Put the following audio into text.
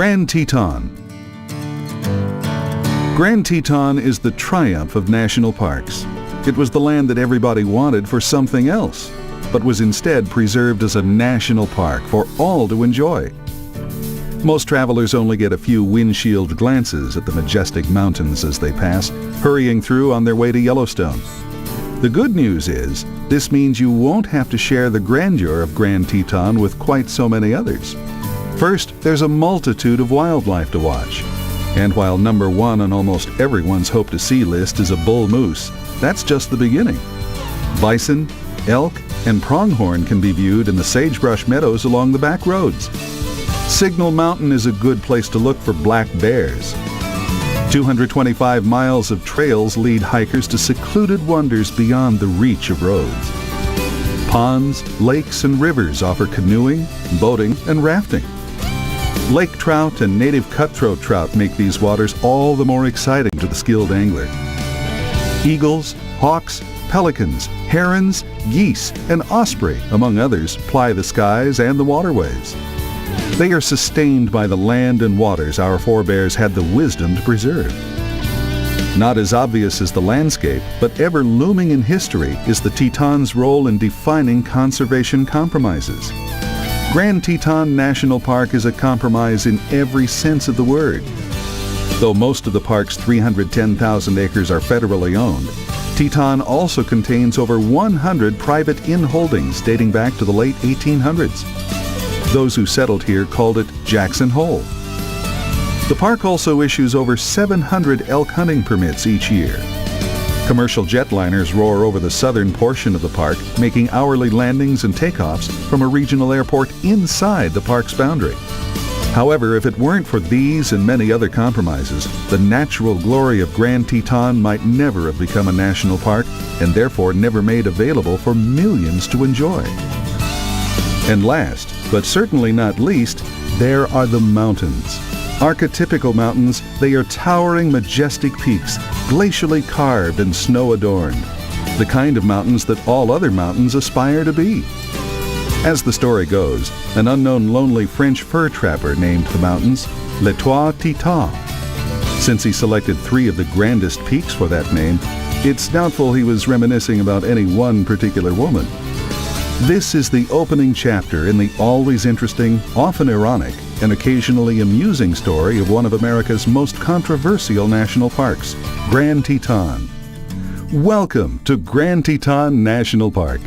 Grand Teton. Grand Teton is the triumph of national parks. It was the land that everybody wanted for something else, but was instead preserved as a national park for all to enjoy. Most travelers only get a few windshield glances at the majestic mountains as they pass, hurrying through on their way to Yellowstone. The good news is, this means you won't have to share the grandeur of Grand Teton with quite so many others. First, there's a multitude of wildlife to watch. And while number one on almost everyone's hope-to-see list is a bull moose, that's just the beginning. Bison, elk, and pronghorn can be viewed in the sagebrush meadows along the back roads. Signal Mountain is a good place to look for black bears. 225 miles of trails lead hikers to secluded wonders beyond the reach of roads. Ponds, lakes, and rivers offer canoeing, boating, and rafting. Lake trout and native cutthroat trout make these waters all the more exciting to the skilled angler. Eagles, hawks, pelicans, herons, geese, and osprey, among others, ply the skies and the waterways. They are sustained by the land and waters our forebears had the wisdom to preserve. Not as obvious as the landscape, but ever looming in history is the Teton's role in defining conservation compromises. Grand Teton National Park is a compromise in every sense of the word. Though most of the park's 310,000 acres are federally owned, Teton also contains over 100 private inholdings dating back to the late 1800s. Those who settled here called it Jackson Hole. The park also issues over 700 elk hunting permits each year. Commercial jetliners roar over the southern portion of the park, making hourly landings and takeoffs from a regional airport inside the park's boundary. However, if it weren't for these and many other compromises, the natural glory of Grand Teton might never have become a national park and therefore never made available for millions to enjoy. And last, but certainly not least, there are the mountains. Archetypical mountains, they are towering, majestic peaks, glacially carved and snow-adorned. The kind of mountains that all other mountains aspire to be. As the story goes, an unknown lonely French fur trapper named the mountains Les Trois Tetons. Since he selected 3 of the grandest peaks for that name, it's doubtful he was reminiscing about any one particular woman. This is the opening chapter in the always interesting, often ironic, and occasionally amusing story of one of America's most controversial national parks, Grand Teton. Welcome to Grand Teton National Park.